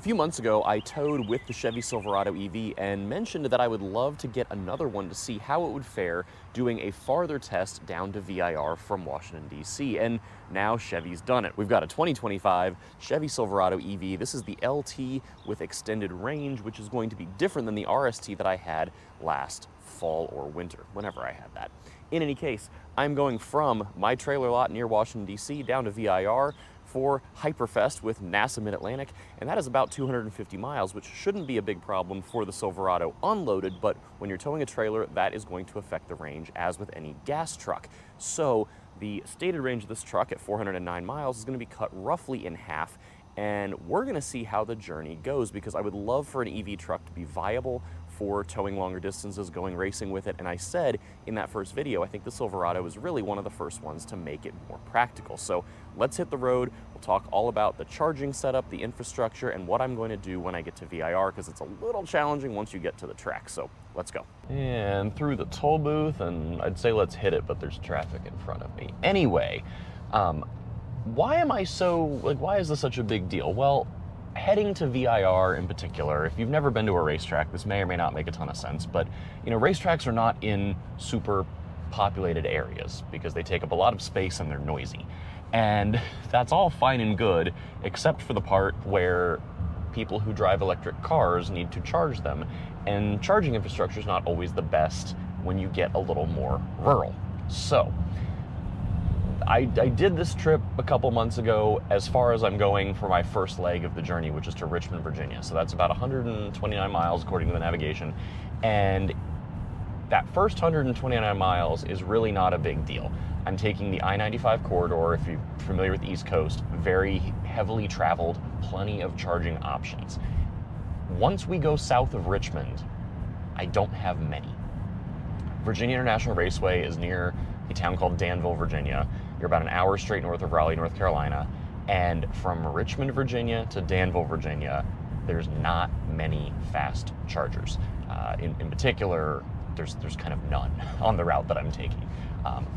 A few months ago, I towed with the Chevy Silverado EV and mentioned that I would love to get another one to see how it would fare doing a farther test down to VIR from Washington, D.C. And now Chevy's done it. We've got a 2025 Chevy Silverado EV. This is the LT with extended range, which is going to be different than the RST that I had last fall or winter, whenever I had that. In any case, I'm going from my trailer lot near Washington, D.C. down to VIR for Hyperfest with NASA Mid-Atlantic, and that is about 250 miles, which shouldn't be a big problem for the Silverado unloaded, but when you're towing a trailer, that is going to affect the range, as with any gas truck. So the stated range of this truck at 409 miles is going to be cut roughly in half, and we're going to see how the journey goes, because I would love for an EV truck to be viable for towing longer distances, going racing with it. And I said in that first video, I think the Silverado is really one of the first ones to make it more practical. So let's hit the road. We'll talk all about the charging setup, the infrastructure, and what I'm going to do when I get to VIR, because it's a little challenging once you get to the track. So let's go. And through the toll booth, and I'd say let's hit it, but there's traffic in front of me. Anyway, why is this such a big deal? Well, heading to VIR in particular, if you've never been to a racetrack, this may or may not make a ton of sense, but racetracks are not in super populated areas because they take up a lot of space and they're noisy. And that's all fine and good, except for the part where people who drive electric cars need to charge them, and charging infrastructure is not always the best when you get a little more rural. So I did this trip a couple months ago as far as I'm going for my first leg of the journey, which is to Richmond, Virginia. So that's about 129 miles according to the navigation. And that first 129 miles is really not a big deal. I'm taking the I-95 corridor, if you're familiar with the East Coast, very heavily traveled, plenty of charging options. Once we go south of Richmond, I don't have many. Virginia International Raceway is near a town called Danville, Virginia. You're about an hour straight north of Raleigh, North Carolina. And from Richmond, Virginia to Danville, Virginia, there's not many fast chargers. In particular, there's kind of none on the route that I'm taking.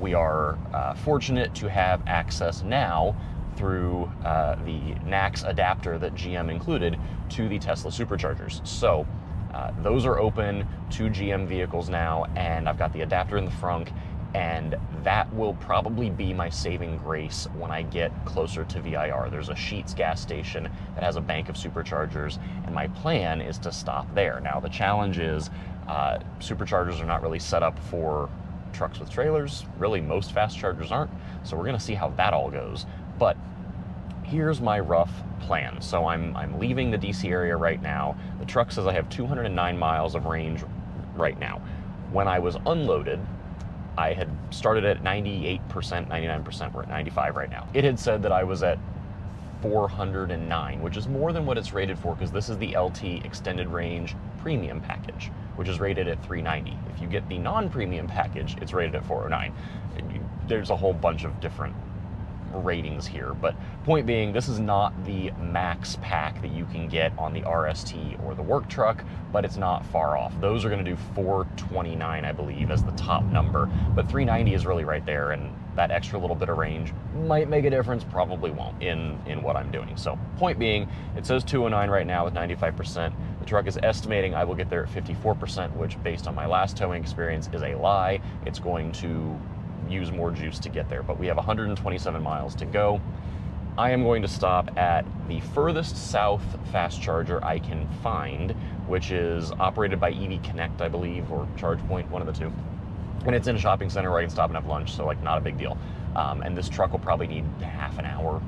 We are fortunate to have access now through the NACS adapter that GM included to the Tesla superchargers. So those are open to GM vehicles now, and I've got the adapter in the front, and that will probably be my saving grace when I get closer to VIR. There's a Sheetz gas station that has a bank of superchargers, and my plan is to stop there. Now, the challenge is superchargers are not really set up for trucks with trailers. Really, most fast chargers aren't, so we're gonna see how that all goes. But here's my rough plan. So I'm leaving the DC area right now. The truck says I have 209 miles of range right now. When I was unloaded, I had started at 98%, 99%, we're at 95 right now. It had said that I was at 409, which is more than what it's rated for, because this is the LT extended range premium package, which is rated at 390. If you get the non-premium package, it's rated at 409. There's a whole bunch of different ratings here, but point being, this is not the max pack that you can get on the RST or the work truck, but it's not far off. Those are going to do 429, I believe, as the top number, but 390 is really right there, and that extra little bit of range might make a difference, probably won't in what I'm doing. So point being, it says 209 right now with 95%. The truck is estimating I will get there at 54%, which based on my last towing experience is a lie. It's going to use more juice to get there, but we have 127 miles to go. I am going to stop at the furthest south fast charger I can find, which is operated by EV Connect, I believe, or ChargePoint, one of the two. And it's in a shopping center where I can stop and have lunch, so like not a big deal. And this truck will probably need half an hour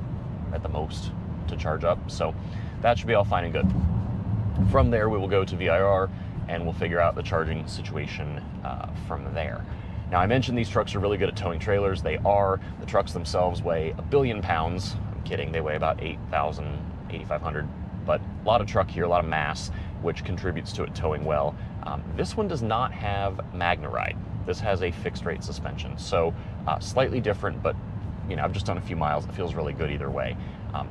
at the most to charge up, so that should be all fine and good. From there, we will go to VIR and we'll figure out the charging situation from there. Now, I mentioned these trucks are really good at towing trailers. They are. The trucks themselves weigh 1 billion pounds. I'm kidding, they weigh about 8,000, 8,500, but a lot of truck here, a lot of mass, which contributes to it towing well. This one does not have MagneRide. This has a fixed rate suspension, so slightly different, but I've just done a few miles. It feels really good either way.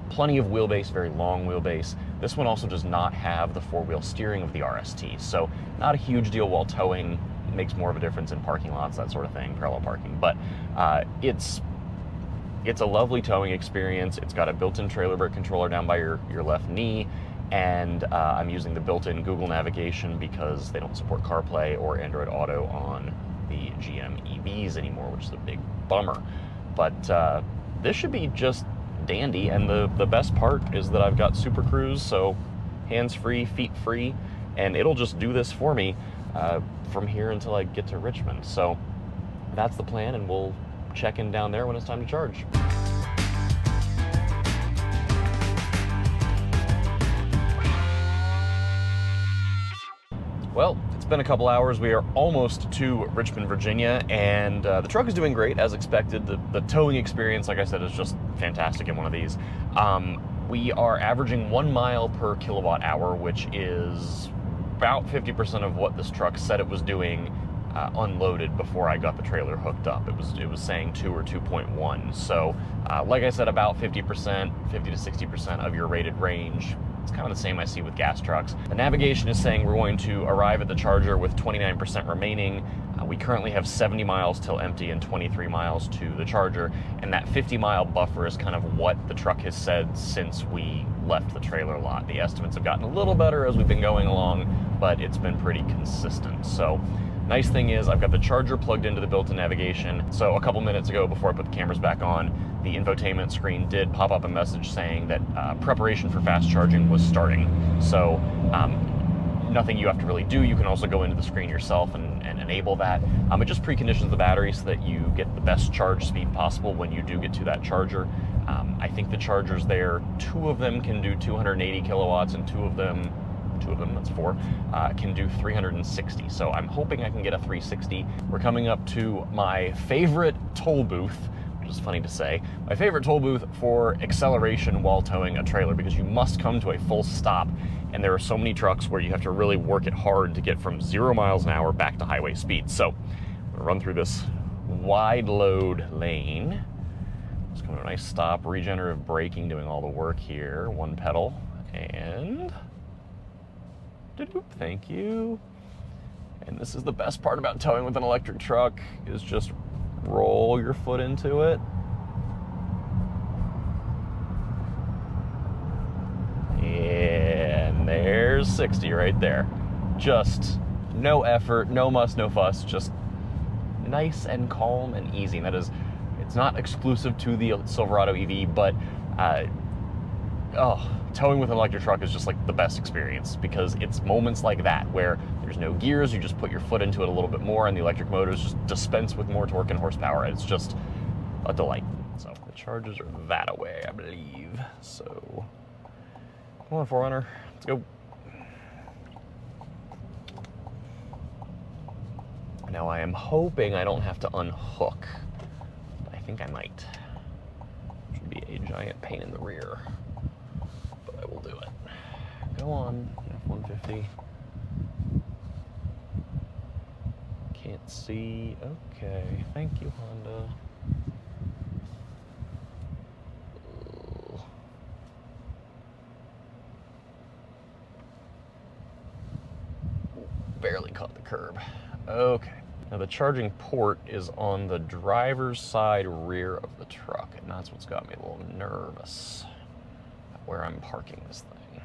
Plenty of wheelbase, very long wheelbase. This one also does not have the four-wheel steering of the RST, so not a huge deal while towing. Makes more of a difference in parking lots, that sort of thing, parallel parking. But it's a lovely towing experience. It's got a built-in trailer brake controller down by your left knee, and I'm using the built-in Google navigation because they don't support CarPlay or Android Auto on the GM EVs anymore, which is a big bummer. But this should be just dandy, and the best part is that I've got Super Cruise, so hands-free, feet-free, and it'll just do this for me from here until I get to Richmond. So that's the plan, and we'll check in down there when it's time to charge. Well, it's been a couple hours. We are almost to Richmond, Virginia, and the truck is doing great, as expected. The towing experience, like I said, is just fantastic in one of these. We are averaging 1 mile per kilowatt hour, which is about 50% of what this truck said it was doing unloaded before I got the trailer hooked up. It was saying 2 or 2.1. So, like I said, about 50%, 50 to 60% of your rated range. It's kind of the same I see with gas trucks. The navigation is saying we're going to arrive at the charger with 29% remaining. We currently have 70 miles till empty and 23 miles to the charger, and that 50-mile buffer is kind of what the truck has said since we left the trailer lot. The estimates have gotten a little better as we've been going along, but it's been pretty consistent. So, nice thing is I've got the charger plugged into the built-in navigation. So a couple minutes ago, before I put the cameras back on, the infotainment screen did pop up a message saying that preparation for fast charging was starting. So nothing you have to really do. You can also go into the screen yourself and enable that. It just preconditions the battery so that you get the best charge speed possible when you do get to that charger. I think the chargers there, 2 of them can do 280 kilowatts and 2 of them, that's 4, can do 360. So I'm hoping I can get a 360. We're coming up to my favorite toll booth, which is funny to say, my favorite toll booth for acceleration while towing a trailer, because you must come to a full stop, and there are so many trucks where you have to really work it hard to get from 0 miles an hour back to highway speed. So I'm gonna run through this wide load lane. Just come to a nice stop, regenerative braking doing all the work here, 1 pedal, and thank you. And this is the best part about towing with an electric truck, is just roll your foot into it. And there's 60 right there. Just no effort, no muss, no fuss, just nice and calm and easy. And that is, it's not exclusive to the Silverado EV, but towing with an electric truck is just like the best experience, because it's moments like that where there's no gears, you just put your foot into it a little bit more, and the electric motors just dispense with more torque and horsepower. It's just a delight. So the chargers are that away, I believe. So come on, 4Runner, let's go. Now I am hoping I don't have to unhook, but I think I might, which would be a giant pain in the rear. I will do it. Go on, F-150. Can't see. Okay, thank you, Honda. Barely caught the curb. Okay. Now the charging port is on the driver's side rear of the truck, and that's what's got me a little nervous where I'm parking this thing.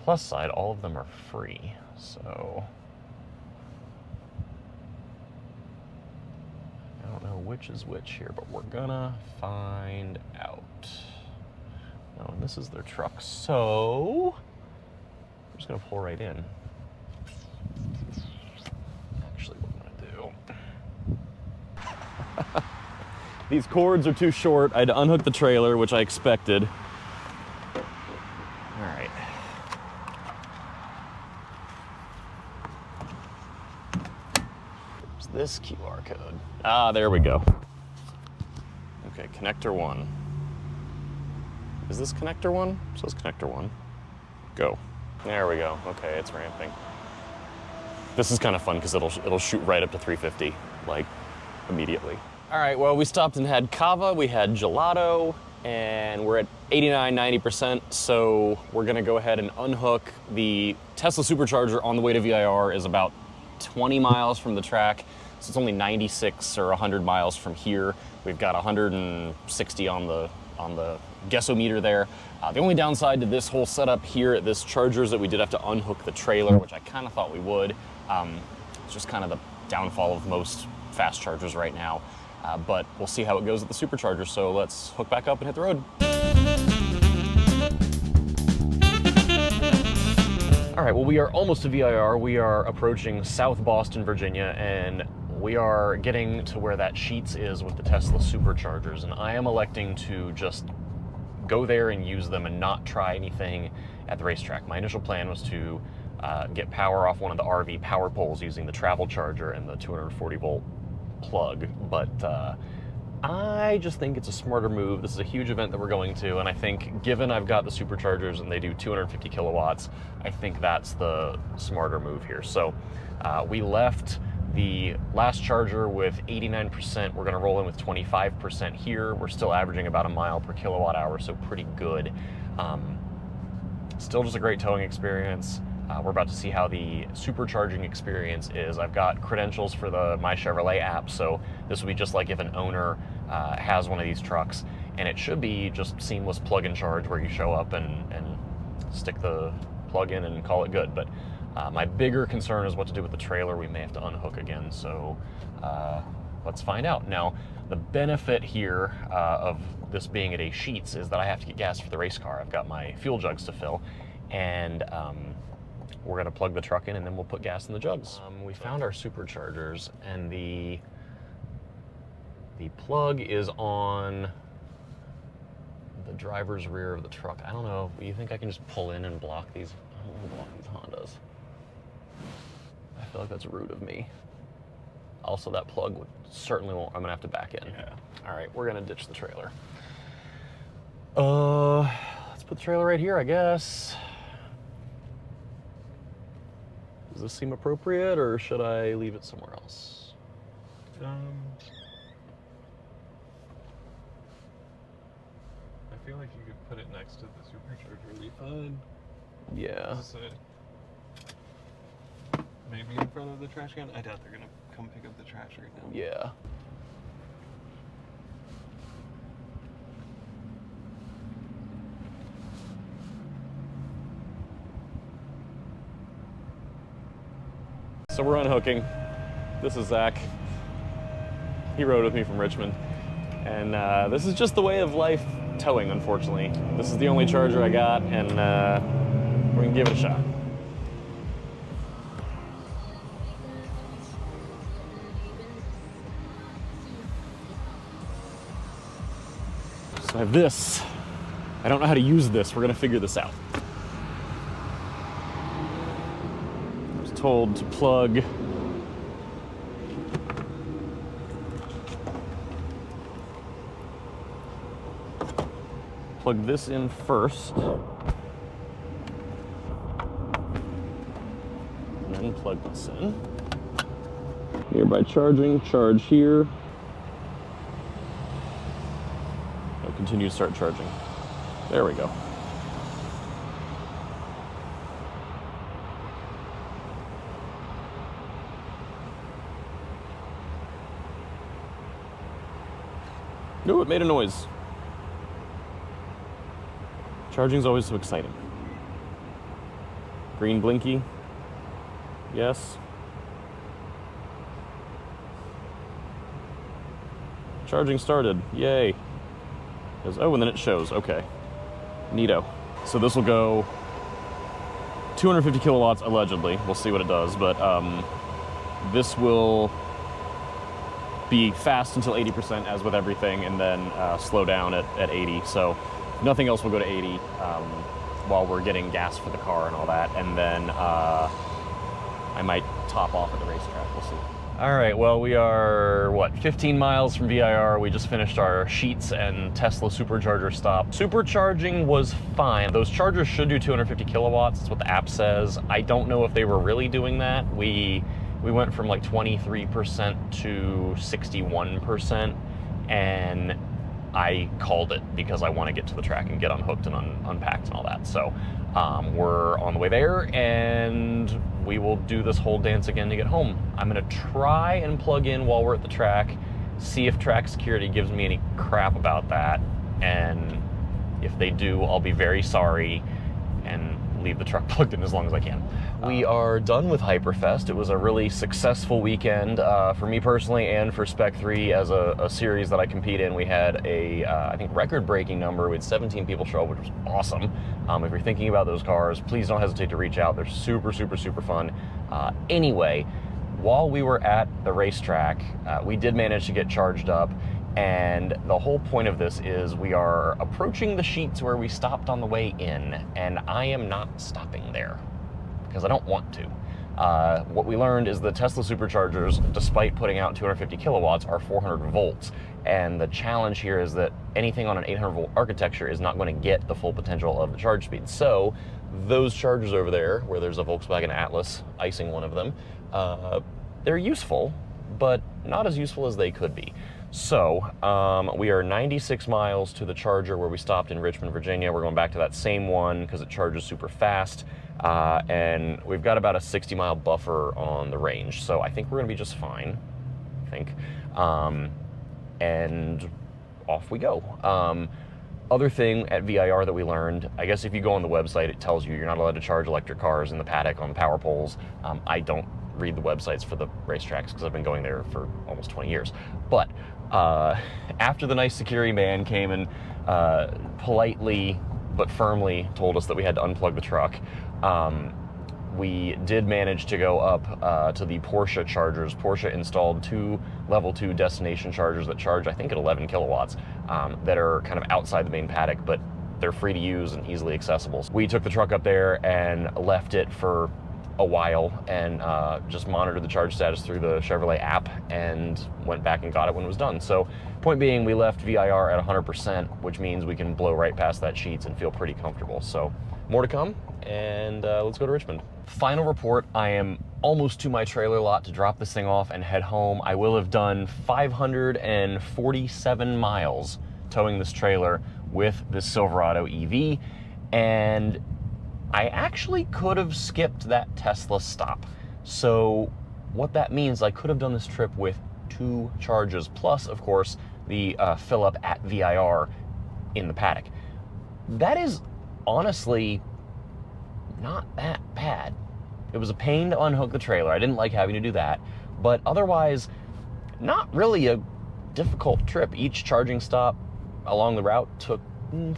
Plus side, all of them are free, so I don't know which is which here, but we're gonna find out. Oh, and this is their truck, so I'm just gonna pull right in. Actually, what I'm gonna do, these cords are too short. I had to unhook the trailer, which I expected. All right. Where's this QR code? Ah, there we go. Okay, connector 1. Is this connector 1? It says connector 1. Go. There we go. Okay, it's ramping. This is kind of fun because it'll shoot right up to 350, like, immediately. All right, well, we stopped and had kava, we had gelato, and we're at 89, 90%, so we're gonna go ahead and unhook. The Tesla supercharger on the way to VIR is about 20 miles from the track, so it's only 96 or 100 miles from here. We've got 160 on the guessometer there. The only downside to this whole setup here at this charger is that we did have to unhook the trailer, which I kind of thought we would. It's just kind of the downfall of most fast chargers right now. But we'll see how it goes at the supercharger, so let's hook back up and hit the road. All right, well, we are almost to VIR. We are approaching South Boston, Virginia, and we are getting to where that Sheetz is with the Tesla superchargers, and I am electing to just go there and use them and not try anything at the racetrack. My initial plan was to get power off one of the RV power poles using the travel charger and the 240 volt plug, but I just think it's a smarter move. This is a huge event that we're going to, and I think given I've got the superchargers and they do 250 kilowatts, I think that's the smarter move here. So we left the last charger with 89%. We're gonna roll in with 25% here. We're still averaging about a mile per kilowatt hour, so pretty good. Still just a great towing experience. We're about to see how the supercharging experience is. I've got credentials for the My Chevrolet app, so this will be just like if an owner has one of these trucks, and it should be just seamless plug and charge where you show up and stick the plug in and call it good. But my bigger concern is what to do with the trailer. We may have to unhook again, so let's find out. Now, the benefit here of this being at a Sheetz is that I have to get gas for the race car. I've got my fuel jugs to fill, and we're gonna plug the truck in and then we'll put gas in the jugs. We found our superchargers, and the plug is on the driver's rear of the truck. I don't know, you think I can just pull in and block these? I don't want to block these Hondas. I feel like that's rude of me. Also, that plug would certainly won't, I'm gonna have to back in. Yeah. All right, we're gonna ditch the trailer. Let's put the trailer right here, I guess. Does this seem appropriate, or should I leave it somewhere else? I feel like you could put it next to the supercharger and be fine. Yeah. Maybe in front of the trash can? I doubt they're gonna come pick up the trash right now. Yeah. So we're unhooking. This is Zach. He rode with me from Richmond. And this is just the way of life towing, unfortunately. This is the only charger I got, and we're gonna give it a shot. So I have this. I don't know how to use this. We're gonna figure this out. I was told to plug this in first, and then plug this in. Nearby charging, charge here. I'll continue to start charging. There we go. No, it made a noise. Charging's always so exciting. Green blinky. Yes. Charging started. Yay. Oh, and then it shows. Okay. Neato. So this will go 250 kilowatts allegedly. We'll see what it does, but this will be fast until 80%, as with everything, and then slow down at 80. So nothing else will go to 80 while we're getting gas for the car and all that, and then I might top off at the racetrack. We'll see. All right, well, we are, what, 15 miles from VIR. We just finished our Sheetz and Tesla supercharger stop. Supercharging was fine. Those chargers should do 250 kilowatts. That's what the app says. I don't know if they were really doing that. We went from like 23% to 61%, and I called it because I want to get to the track and get unhooked and unpacked and all that. So we're on the way there, and we will do this whole dance again to get home. I'm gonna try and plug in while we're at the track, see if track security gives me any crap about that, and If they do, I'll be very sorry and leave the truck plugged in as long as I can. We are done with Hyperfest. It was a really successful weekend for me personally and for Spec 3 as a series that I compete in. We had a, I think, record-breaking number. We had 17 people show up, which was awesome. If you're thinking about those cars, please don't hesitate to reach out. They're super, super, super fun. Anyway, while we were at the racetrack, we did manage to get charged up. And the whole point of this is we are approaching the sheets where we stopped on the way in, and I am not stopping there because I don't want to. What we learned is the Tesla superchargers, despite putting out 250 kilowatts, are 400 volts. And the challenge here is that anything on an 800 volt architecture is not going to get the full potential of the charge speed. So those chargers over there, where there's a Volkswagen Atlas icing one of them, they're useful, but not as useful as they could be. So we are 96 miles to the charger where we stopped in Richmond, Virginia. We're going back to that same one because it charges super fast. And we've got about a 60-mile buffer on the range. So I think we're going to be just fine, I think. And off we go. Other thing at VIR that we learned, I guess if you go on the website, it tells you you're not allowed to charge electric cars in the paddock on power poles. I don't read the websites for the racetracks because I've been going there for almost 20 years. But after the nice security man came and politely but firmly told us that we had to unplug the truck, we did manage to go up to the Porsche chargers. Porsche installed 2 level 2 destination chargers that charge, I think, at 11 kilowatts that are kind of outside the main paddock, but they're free to use and easily accessible. So we took the truck up there and left it for a while and just monitored the charge status through the Chevrolet app and went back and got it when it was done. So point being, we left VIR at 100%, which means we can blow right past that sheets and feel pretty comfortable. So more to come, and let's go to Richmond. Final report, I am almost to my trailer lot to drop this thing off and head home. I will have done 547 miles towing this trailer with this Silverado EV, and I actually could have skipped that Tesla stop. So what that means, I could have done this trip with 2 charges, plus, of course, the fill up at VIR in the paddock. That is honestly not that bad. It was a pain to unhook the trailer. I didn't like having to do that, but otherwise, not really a difficult trip. Each charging stop along the route took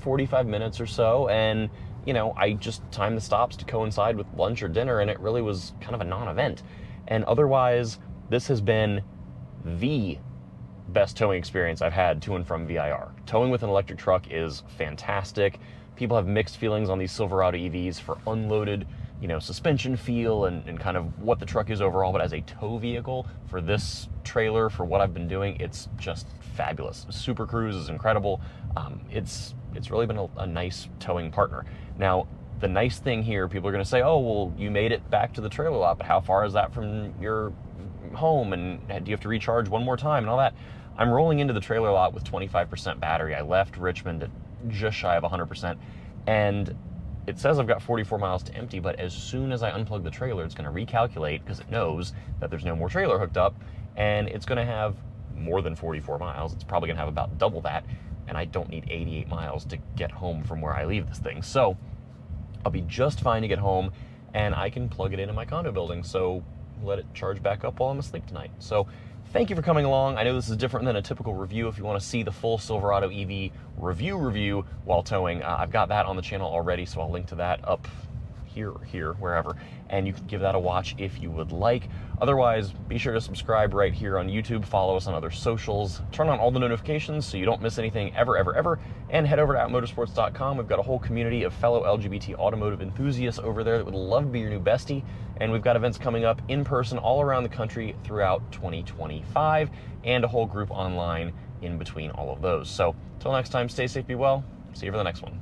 45 minutes or so, and you know, I just timed the stops to coincide with lunch or dinner, and it really was kind of a non-event. And otherwise, this has been the best towing experience I've had to and from VIR. Towing with an electric truck is fantastic. People have mixed feelings on these Silverado EVs for unloaded, you know, suspension feel and kind of what the truck is overall, but as a tow vehicle for this trailer, for what I've been doing, it's just fabulous. Super Cruise is incredible. It's really been a nice towing partner. Now, the nice thing here, people are going to say, oh, well, you made it back to the trailer lot, but how far is that from your home? And do you have to recharge one more time and all that? I'm rolling into the trailer lot with 25% battery. I left Richmond at just shy of 100%. And it says I've got 44 miles to empty, but as soon as I unplug the trailer, it's going to recalculate because it knows that there's no more trailer hooked up, and it's going to have more than 44 miles. It's probably going to have about double that. And I don't need 88 miles to get home from where I leave this thing. So I'll be just fine to get home, and I can plug it into my condo building, so let it charge back up while I'm asleep tonight. So thank you for coming along. I know this is different than a typical review. If you want to see the full Silverado EV review while towing, I've got that on the channel already, so I'll link to that up here, wherever, and you can give that a watch if you would like. Otherwise, be sure to subscribe right here on YouTube, follow us on other socials, turn on all the notifications so you don't miss anything ever, and head over to outmotorsports.com. We've got a whole community of fellow LGBT automotive enthusiasts over there that would love to be your new bestie, and we've got events coming up in person all around the country throughout 2025, and a whole group online in between all of those. So, until next time, stay safe, be well, see you for the next one.